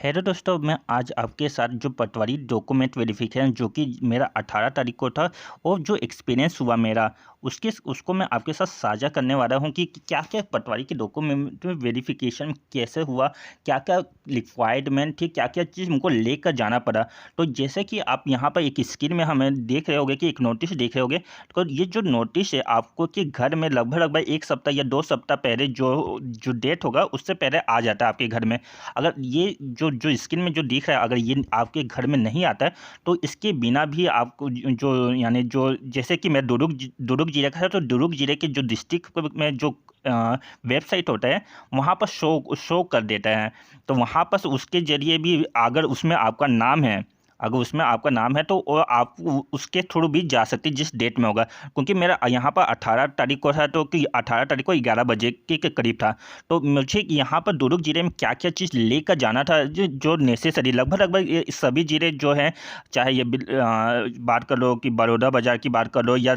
Hello दोस्तों, मैं आज आपके साथ जो पटवारी डॉक्यूमेंट वेरिफिकेशन जो कि मेरा 18 तारीख को था और जो एक्सपीरियंस हुआ मेरा उसको मैं आपके साथ साझा करने वाला हूं कि क्या क्या पटवारी के डॉक्यूमेंट वेरिफिकेशन कैसे हुआ, क्या क्या रिक्वायरमेंट थी, क्या क्या चीज़ मुझको लेकर जाना पड़ा। तो जैसे कि आप यहाँ पर एक स्क्रीन में हमें देख रहे होगे कि एक नोटिस देख रहे होगे। तो ये जो नोटिस है आपको कि घर में लगभग लगभग 1 सप्ताह या 2 सप्ताह पहले जो जो डेट होगा उससे पहले आ जाता है आपके घर में। अगर ये जो जो स्क्रीन में जो दिख रहा है अगर ये आपके घर में नहीं आता है तो इसके बिना भी आपको जो यानी जो जैसे कि मैं दुर्ग जिले का है तो दुर्ग जिले के जो डिस्ट्रिक्ट में जो वेबसाइट होता है वहाँ पर शो कर देता है। तो वहाँ पर उसके ज़रिए भी अगर उसमें आपका नाम है, अगर उसमें आपका नाम है तो आप उसके थ्रू भी जा सकते हैं जिस डेट में होगा। क्योंकि मेरा यहाँ पर 18 तारीख को था तो कि 18 तारीख को 11 बजे के करीब था। तो मुझे यहाँ पर दुर्ग जिले में क्या क्या चीज़ लेकर जाना था जो नेसेसरी लगभग लगभग ये सभी जिले जो हैं, चाहे ये बात कर लो कि बड़ौदा बाज़ार की बात कर लो या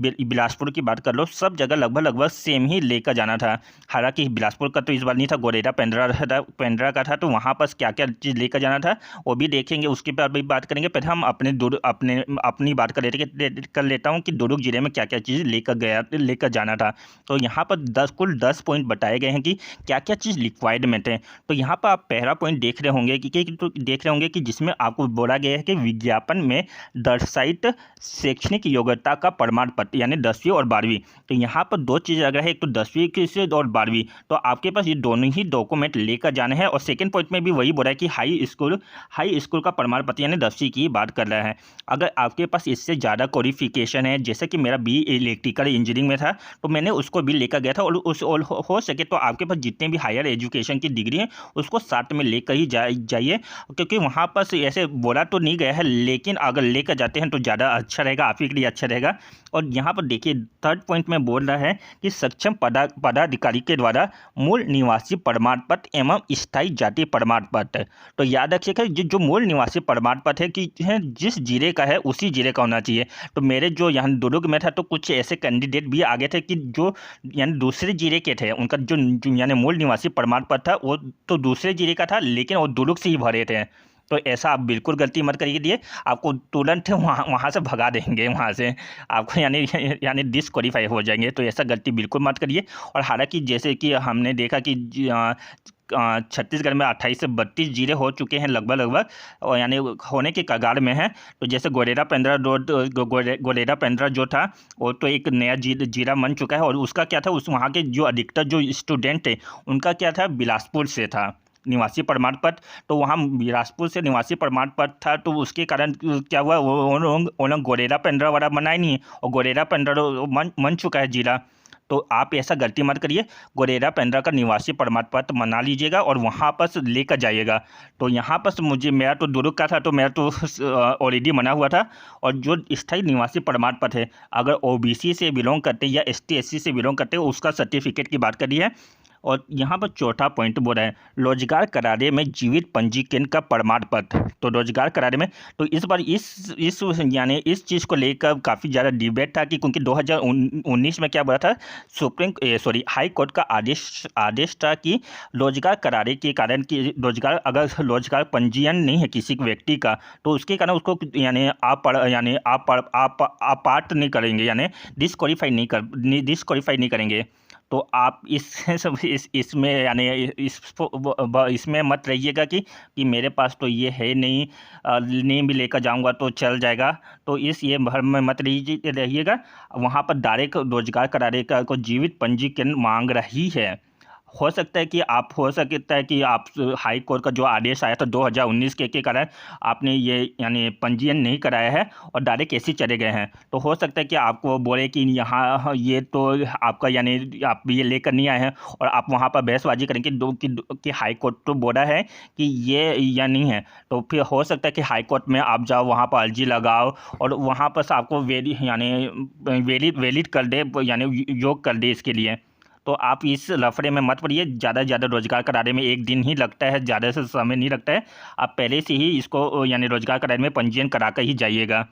बिलासपुर की बात कर लो, सब जगह लगभग लगभग सेम ही लेकर जाना था। हालांकि बिलासपुर का तो इस बार नहीं था, गोरेरा पेंड्रा का था। तो वहाँ पर क्या क्या चीज़ लेकर जाना था वो भी देखेंगे, उसके बाद भी बात करेंगे। पहले हम अपनी बात कर लेता हूँ कि दुर्ग जिले में क्या क्या चीज़ लेकर जाना था। तो यहाँ पर कुल 10 पॉइंट बताए गए हैं कि क्या क्या चीज़ रिक्वायरमेंट है। तो यहाँ पर आप पहला पॉइंट देख रहे होंगे कि जिसमें आपको बोला गया है कि विज्ञापन में दर्शायित शैक्षणिक योग्यता का प्रमाण पत्र यानी 10वीं और 12वीं। तो यहाँ पर दो चीज़ अगर है, एक तो 10वीं की से और 12वीं। तो आपके पास ये दोनों ही डॉक्यूमेंट लेकर जाने हैं। और सेकेंड पॉइंट में भी वही बोला है कि हाई स्कूल का प्रमाण पत्र यानी 10वीं की बात कर रहा है। अगर आपके पास इससे ज़्यादा क्वालिफिकेशन है, जैसे कि मेरा बी इलेक्ट्रिकल इंजीनियरिंग में था तो मैंने उसको भी लेकर गया था। और हो सके तो आपके पास जितने भी हायर एजुकेशन की डिग्री है उसको साथ में लेकर ही जाइए। क्योंकि वहाँ पर ऐसे बोला तो नहीं गया है, लेकिन अगर लेकर जाते हैं तो ज़्यादा अच्छा रहेगा, आप ही के लिए अच्छा रहेगा। और यहाँ पर देखिए थर्ड पॉइंट में बोल रहा है कि सक्षम पदाधिकारी के द्वारा मूल निवासी प्रमाण पत्र एवं स्थायी जाति प्रमाण पत्र। तो याद रखिएगा जो मूल निवासी प्रमाण पत्र है कि जिस जिले का है उसी जिले का होना चाहिए। तो मेरे जो यहाँ दुर्ग में था तो कुछ ऐसे कैंडिडेट भी आगे थे कि जो यानी दूसरे जिले के थे, उनका जो यानी मूल निवासी प्रमाण पत्र था वो तो दूसरे जिले का था लेकिन वो दुर्ग से ही भरे थे। तो ऐसा आप बिल्कुल गलती मत करिए, आपको तुरंत वहाँ से भगा देंगे, वहाँ से आपको यानी डिस्क्वालीफाई हो जाएंगे। तो ऐसा गलती बिल्कुल मत करिए। और हालांकि जैसे कि हमने देखा कि छत्तीसगढ़ में 28 से 32 जिले हो चुके हैं लगभग और यानी होने के कगार में हैं। तो जैसे गोरेरा पेंड्रा जो था वो तो एक नया जिला बन चुका है। और उसका क्या था, उस वहाँ के जो अधिकतर जो स्टूडेंट थे उनका क्या था, बिलासपुर से था निवासी प्रमाण पत्र। तो वहाँ बिलासपुर से निवासी प्रमाण पत्र था तो उसके कारण क्या हुआ, वो लोग गोरेरा पेंड्रा वाला बनाए नहीं है और गोरेरा पेंड्रा बन चुका है जिला। तो आप ऐसा गलती मत करिए, गोरेरा पेंड्रा का निवासी प्रमाण पत्र बना लीजिएगा और वहाँ पर लेकर जाइएगा। तो यहाँ पर मेरा तो दुर्ग का था तो मेरा तो ऑलरेडी बना हुआ था। और जो स्थायी निवासी प्रमाण पत्र है, अगर ओबीसी से बिलोंग करते हैं या एसटी एससी से बिलोंग करते हैं उसका सर्टिफिकेट की बात करी है। और यहाँ पर चौथा पॉइंट बोल रहा है रोजगार करारे में जीवित पंजीकरण का प्रमाण पत्र। तो रोजगार करारे में तो इस बार इस यानी इस चीज़ को लेकर काफ़ी ज़्यादा डिबेट था कि क्योंकि 2019 में क्या बोला था, हाई कोर्ट का आदेश था कि रोजगार करारे के कारण कि अगर रोजगार पंजीयन नहीं है किसी व्यक्ति का तो उसके कारण उसको आप पात्र नहीं करेंगे, यानी डिस्क्वालीफाई नहीं करेंगे। तो आप इसमें यानी इसमें मत रहिएगा कि मेरे पास तो ये है नहीं, नहीं भी लेकर जाऊंगा तो चल जाएगा। तो ये भर में मत रहिएगा। वहाँ पर डायरेक्ट रोजगार कराने का को जीवित पंजीकरण मांग रही है। हो सकता है कि आप हाई कोर्ट का जो आदेश आया था 2019 के कारण आपने ये यानी पंजीयन नहीं कराया है और डायरेक्ट ऐसे चले गए हैं। तो हो सकता है कि आपको बोले कि यहाँ ये तो आपका यानी आप ये लेकर नहीं आए हैं और आप वहाँ पर बहसबाजी करेंगे कि हाई कोर्ट तो बोला है कि ये या नहीं है। तो फिर हो सकता है कि हाई कोर्ट में आप जाओ, वहाँ पर अर्जी लगाओ और वहाँ पर आपको वैलिड कर दे, यानी योग कर दे इसके लिए। तो आप इस लफड़े में मत पड़िए। ज़्यादा से ज़्यादा रोजगार कराने में 1 दिन ही लगता है, ज़्यादा से समय नहीं लगता है। आप पहले से ही इसको यानी रोजगार कराने में पंजीयन करा कर ही जाइएगा।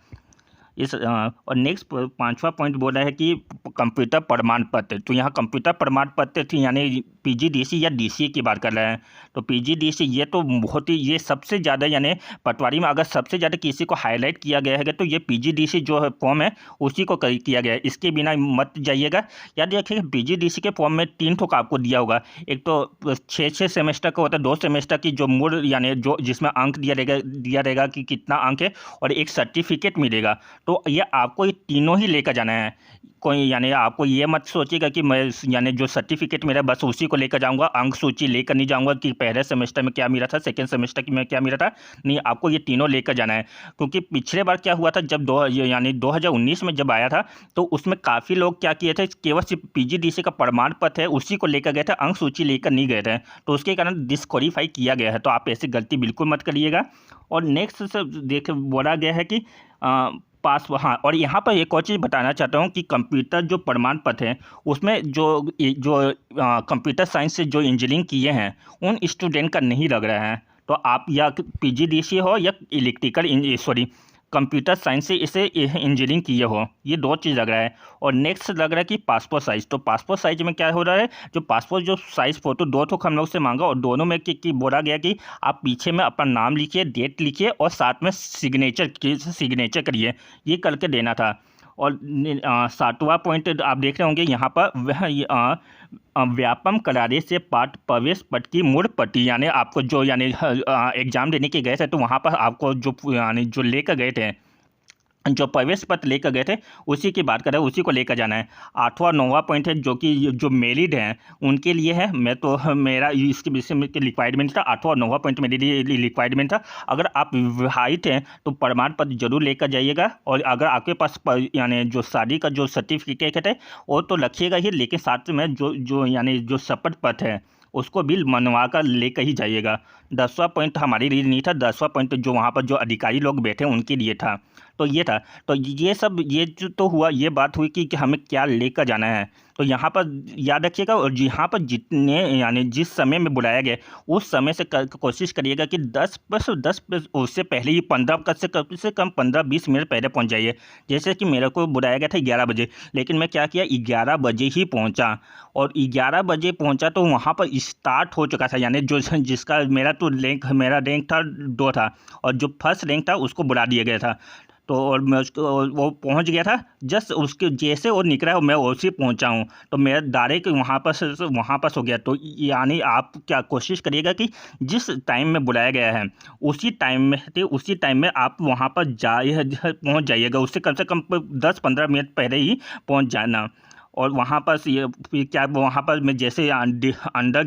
इस और नेक्स्ट पांचवा पॉइंट बोला है कि कंप्यूटर प्रमाण पत्र। तो यहाँ कंप्यूटर प्रमाण पत्र थी यानी पीजीडीसी या डीसीए की बात कर रहे हैं। तो पीजीडीसी ये तो बहुत ही ये सबसे ज़्यादा यानी पटवारी में अगर सबसे ज़्यादा किसी को हाईलाइट किया गया है तो ये पीजीडीसी जो है फॉर्म है उसी को किया गया है, इसके बिना मत जाइएगा। याद रखिएगा पीजीडीसी के फॉर्म में 3 ठोक आपको दिया होगा। एक तो 6 सेमेस्टर का होता है, 2 सेमेस्टर की जो मूल यानी जो जिसमें अंक दिया रहेगा कि कितना अंक है, और एक सर्टिफिकेट मिलेगा। तो ये आपको ये तीनों ही लेकर जाना है। कोई यानी आपको ये मत सोचिएगा कि मैं यानी जो सर्टिफिकेट मेरा बस उसी को लेकर जाऊंगा, अंक सूची लेकर नहीं जाऊंगा कि पहले सेमेस्टर में क्या मिला था, सेकेंड सेमेस्टर में क्या मिला था। नहीं, आपको ये तीनों लेकर जाना है। क्योंकि पिछले बार क्या हुआ था जब यानी 2019 में जब आया था तो उसमें काफ़ी लोग क्या किए थे, केवल सिर्फ पीजीडीसी का प्रमाण पत्र है उसी को लेकर गए थे, अंक सूची लेकर नहीं गए थे। तो उसके कारण डिस्क्वालीफाई किया गया है। तो आप ऐसी गलती बिल्कुल मत करिएगा। और नेक्स्ट से देख बोला गया है कि पास, हाँ, और यहाँ पर एक और चीज़ बताना चाहता हूँ कि कंप्यूटर जो प्रमाण पत्र है उसमें जो कंप्यूटर साइंस से जो इंजीनियरिंग किए हैं उन स्टूडेंट का नहीं लग रहा है। तो आप या पीजीडीसी हो या कंप्यूटर साइंस से इसे इंजीनियरिंग किए हो, ये 2 चीज़ लग रहा है। और नेक्स्ट लग रहा है कि पासपोर्ट साइज़। तो पासपोर्ट साइज में क्या हो रहा है, जो पासपोर्ट जो साइज़ फ़ोटो 2 ठो हम लोग से मांगा और दोनों में कि बोला गया कि आप पीछे में अपना नाम लिखिए, डेट लिखिए और साथ में सिग्नेचर करिए, ये करके देना था। और 7वां पॉइंट आप देख रहे होंगे यहाँ पर वह व्यापम करारे से पाठ प्रवेश पट की मूल पट्टी, यानी आपको जो यानी एग्जाम देने के गए थे तो वहाँ पर आपको जो यानी जो लेकर गए थे, जो प्रवेश पत्र लेकर गए थे उसी की बात कर रहे हैं, उसी को लेकर जाना है। 8वां 9वां पॉइंट है जो कि जो मैरिड हैं उनके लिए है। मैं तो मेरा इसके विषय में रिक्वायरमेंट था, 8वां 9वां पॉइंट मेरे लिए रिक्वायरमेंट था। अगर आप विवाहित हैं तो प्रमाण पत्र जरूर लेकर जाइएगा। और अगर आपके पास यानी जो शादी का जो सर्टिफिकेट है वो तो रखिएगा ही, लेकिन साथ में जो यानी जो शपथ पत्र है उसको भी मनवा कर लेकर ही जाइएगा। 10वां पॉइंट हमारे लिए नहीं था, 10वां पॉइंट जो वहाँ पर जो अधिकारी लोग बैठे उनके लिए था। तो ये था। तो ये सब ये जो तो हुआ, ये बात हुई कि हमें क्या लेकर जाना है। तो यहाँ पर याद रखिएगा, और यहाँ पर जितने यानी जिस समय में बुलाया गया उस समय से कोशिश करिएगा कि 10 उससे पहले ही 15 से कम 15-20 मिनट पहले पहुँच जाइए। जैसे कि मेरे को बुलाया गया था 11 बजे, लेकिन मैं क्या किया 11 बजे ही पहुँचा। और 11 बजे पहुँचा तो वहाँ पर स्टार्ट हो चुका था, यानी जो जिसका मेरा रैंक था 2 था और जो फर्स्ट रैंक था उसको बुला दिया गया था। तो और मैं उसको वो पहुंच गया था, जस्ट उसके जैसे वो निकला मैं उसी पहुंचा हूं। तो मेरा डायरेक्ट वहाँ पर हो गया। तो यानी आप क्या कोशिश करिएगा कि जिस टाइम में बुलाया गया है उसी टाइम में आप वहाँ पर पहुंच जाइएगा। उससे कम से कम 10-15 मिनट पहले ही पहुंच जाना। और वहाँ पर ये फिर क्या, वहाँ पर मैं जैसे अंदर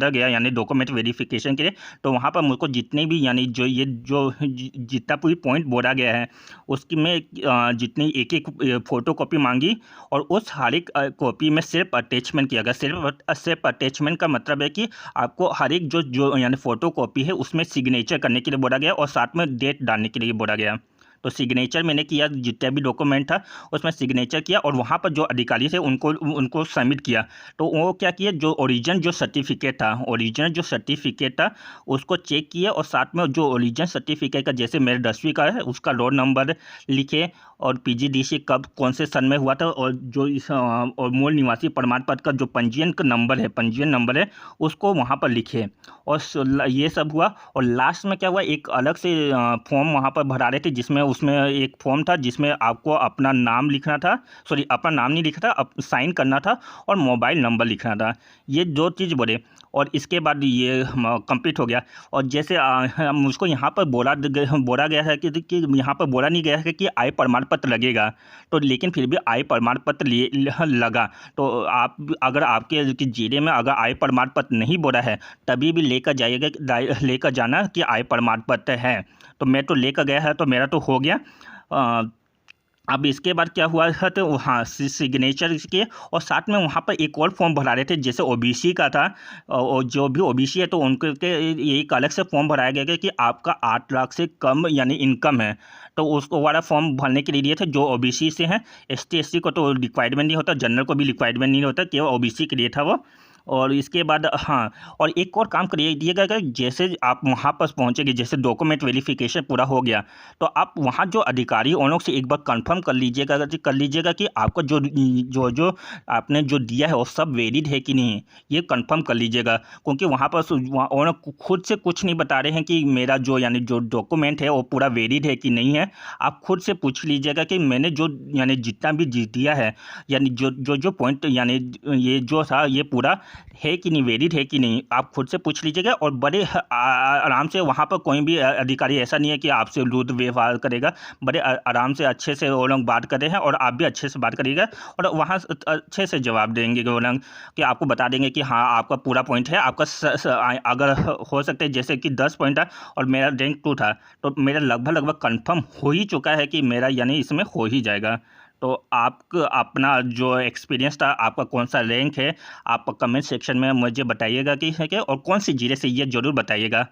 गया यानी डॉक्यूमेंट वेरिफिकेशन के लिए, तो वहाँ पर मुझको जितने भी यानी जितना पूरी पॉइंट बोला गया है उसकी में जितनी एक फ़ोटो कॉपी मांगी और उस हर एक कॉपी में सिर्फ अटैचमेंट किया गया। सिर्फ अटैचमेंट का मतलब है कि आपको हर एक जो यानी फ़ोटो कॉपी है उसमें सिग्नेचर करने के लिए बोला गया और साथ में डेट डालने के लिए बोला गया। तो सिग्नेचर मैंने किया, जितना भी डॉक्यूमेंट था उसमें सिग्नेचर किया और वहाँ पर जो अधिकारी थे उनको सबमिट किया। तो वो क्या किया, जो ओरिजिनल जो सर्टिफिकेट था उसको चेक किया और साथ में जो ओरिजिनल सर्टिफिकेट का जैसे मेरे 10वीं का है उसका रोल नंबर लिखे और पीजीडीसी कब कौन से सन में हुआ था और जो और मूल निवासी प्रमाण पत्र का जो पंजीयन नंबर है उसको वहाँ पर लिखे। और ये सब हुआ। और लास्ट में क्या हुआ, एक अलग से फॉर्म वहाँ पर भरा रहे थे जिसमें उसमें एक फॉर्म था जिसमें आपको अपना नाम लिखना था, अपना नाम नहीं लिखा था, साइन करना था और मोबाइल नंबर लिखना था। ये 2 चीज़ बोले और इसके बाद ये कंप्लीट हो गया। और जैसे मुझको यहाँ पर बोला गया है कि यहाँ पर बोला नहीं गया है कि आय प्रमाण पत्र लगेगा, तो लेकिन फिर भी आय प्रमाण पत्र लगा। तो आप अगर आपके ज़िले में अगर आय प्रमाण पत्र नहीं बोला है तभी भी लेकर जाना कि आय प्रमाण पत्र है। तो मैं तो लेकर गया है तो मेरा तो हो गया। अब इसके बाद क्या हुआ है, तो हाँ सिग्नेचर के और साथ में वहाँ पर एक और फॉर्म भरा रहे थे जैसे ओबीसी का था। और जो भी ओबीसी है तो उनके एक अलग से फॉर्म भराया गया कि आपका 8 लाख से कम यानी इनकम है, तो उसको वाला फॉर्म भरने के लिए दिए थे। जो ओबीसी से हैं, एसटी एससी को तो रिक्वायरमेंट नहीं होता, जनरल को भी रिक्वायरमेंट नहीं होता, केवल ओबीसी के लिए था वो। और इसके बाद हाँ, और एक और काम करिएगा कि जैसे आप वहाँ पर पहुँचेंगे, जैसे डॉक्यूमेंट वेरिफिकेशन पूरा हो गया, तो आप वहाँ जो अधिकारी उन लोग से एक बार कंफर्म कर लीजिएगा कि आपका जो आपने जो दिया है वो सब वैलिड है कि नहीं, ये कंफर्म कर लीजिएगा। क्योंकि वहाँ पर वो लोग खुद से कुछ नहीं बता रहे हैं कि मेरा जो यानी जो डॉक्यूमेंट है वो पूरा वैलिड है कि नहीं है। आप खुद से पूछ लीजिएगा कि मैंने जो यानी जितना भी दिया है, यानी जो पॉइंट यानी ये जो था ये पूरा है कि नहीं, वैलिड है कि नहीं, आप खुद से पूछ लीजिएगा। और बड़े आराम से, वहाँ पर कोई भी अधिकारी ऐसा नहीं है कि आपसे रुद्र व्यवहार करेगा। बड़े आराम से अच्छे से वो लोग बात कर रहे हैं और आप भी अच्छे से बात करिएगा, और वहाँ अच्छे से जवाब देंगे वो लोग, कि आपको बता देंगे कि हाँ आपका पूरा पॉइंट है। आपका अगर हो सकता है जैसे कि 10 पॉइंट था और मेरा रैंक 2 था, तो मेरा लगभग कंफर्म हो ही चुका है कि मेरा यानी इसमें हो ही जाएगा। तो आप अपना जो एक्सपीरियंस था, आपका कौन सा रैंक है, आप कमेंट सेक्शन में मुझे बताइएगा कि है क्या, और कौन सी ज़िले से ये ज़रूर बताइएगा।